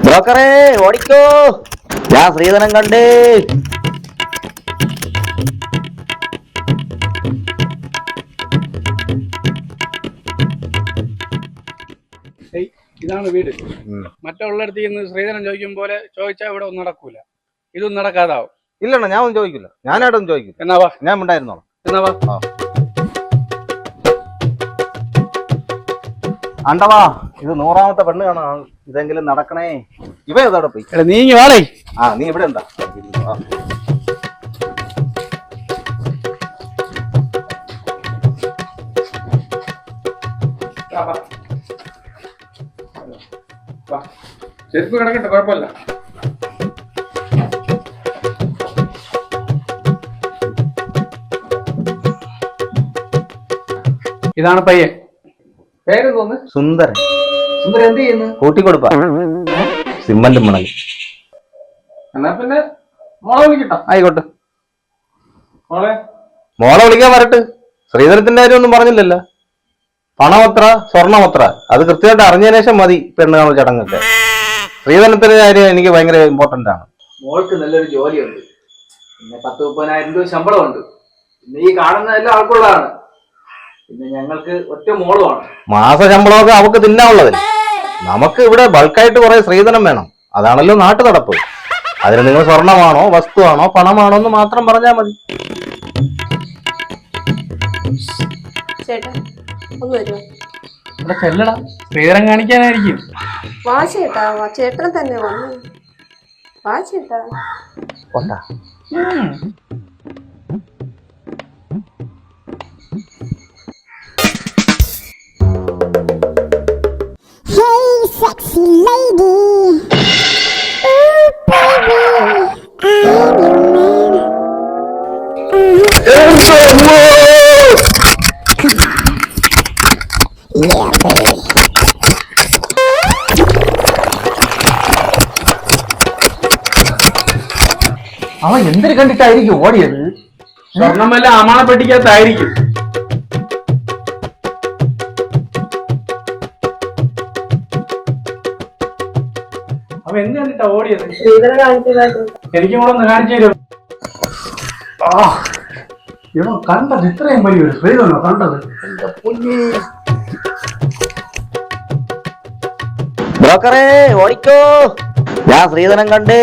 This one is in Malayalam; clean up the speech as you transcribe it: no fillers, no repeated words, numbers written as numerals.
ബ്രോക്കറേ ഓടിക്കോ, ഞാൻ ശ്രീധരൻ കണ്ടേ. ഇതാണ് വീട്. മറ്റുള്ളടത്ത് ഇന്ന് ശ്രീധരൻ ചോദിക്കും പോലെ ചോദിച്ചാൽ ഇവിടെ ഒന്നും നടക്കൂല, ഇതൊന്നും നടക്കാതാവും. ഇല്ലണ്ണ, ഞാൻ ഒന്നും ചോദിക്കില്ല, ഞാനായിട്ടൊന്നും ചോദിക്കില്ല. എന്നാ വാ, ഞാൻ ഉണ്ടായിരുന്നോളാം. എന്നാ വാ. അണ്ടവാ, ഇത് 100ാമത്തെ പെണ്ണ് കാണാം. ഇതെങ്കിലും നടക്കണേ. ഇവ ഏതോടെ പോയി? നീങ്ങി വാളേ. നീ ഇവിടെ എന്താ? ചെരുപ്പ് കിടക്കട്ടെ, കുഴപ്പമില്ല. ഇതാണ് പയ്യൻ. പേര് തോന്നുന്നു സുന്ദരൻ. സുന്ദരൻ എന്ത് ചെയ്യുന്നു? കൂട്ടിക്കൊടുപ്പ സിമ്മന്റ് മണൽ. എന്നാ പിന്നെ മോളെ വിളിക്കട്ടോ. ആയിക്കോട്ടെ, മോളെ വിളിക്കാൻ വരട്ടെ. ശ്രീധരത്തിന്റെ കാര്യം ഒന്നും പറഞ്ഞില്ലല്ലോ. പണമത്ര സ്വർണമത്ര അത് കൃത്യമായിട്ട് അറിഞ്ഞതിന് ശേഷം മതി പെണ്ണ് കാണൽ ചടങ്ങൊക്കെ. ശ്രീധരത്തിന്റെ കാര്യം എനിക്ക് ഭയങ്കര ഇമ്പോർട്ടന്റ് ആണ്. മോൾക്ക് നല്ലൊരു ജോലിയുണ്ട്, പിന്നെ 10-30,000 രൂപ ശമ്പളമുണ്ട്, പിന്നെ ഈ കാണുന്ന എല്ലാം ആൾക്കുള്ളതാണ്, പിന്നെ ഞങ്ങൾക്ക് ഒറ്റ മോളുമാണ്. മാസ ശമ്പളമൊക്കെ അവക്ക് തിന്നാനുള്ളതല്ലേ. നമുക്ക് ഇവിടെ ബൾക്കായിട്ട് കുറെ ശ്രീധനം വേണം. അതാണല്ലോ നാട്ടു നടപ്പ്. അതിന് നിങ്ങൾ സ്വർണമാണോ വസ്തുവാണോ പണമാണോ എന്ന് മാത്രം പറഞ്ഞാൽ മതി. ചേട്ടാ ഒന്ന് വരുമോ? ഇവിടെ ചെല്ലടാ, ശ്രീധരൻ കാണിക്കാനായിരിക്കും. വാ ചേട്ടാ, വാ ചേട്ടൻ തന്നെ വന്നു. വാ ചേട്ടാ. Hey, sexy lady. Ooh, baby, I'm your man. Yeah, baby. അവൻ എന്തിനു കണ്ടിട്ടായിരിക്കും ഓടിയത്? സ്വർണം വല്ല അമാണപ്പെട്ടിക്കകത്തായിരിക്കും. അവൻ എന്ത് കണ്ടിട്ടാ ഓടിയത്? എനിക്കും കൂടെ ഒന്ന് കാണിച്ചു തരും. ഇവൻ കണ്ടത് ഇത്രയും വലിയൊരു ശ്രീധരനോ കണ്ടത്? ബ്രോക്കറേ ഓടിക്കോ, ഞാൻ ശ്രീധരൻ കണ്ടേ.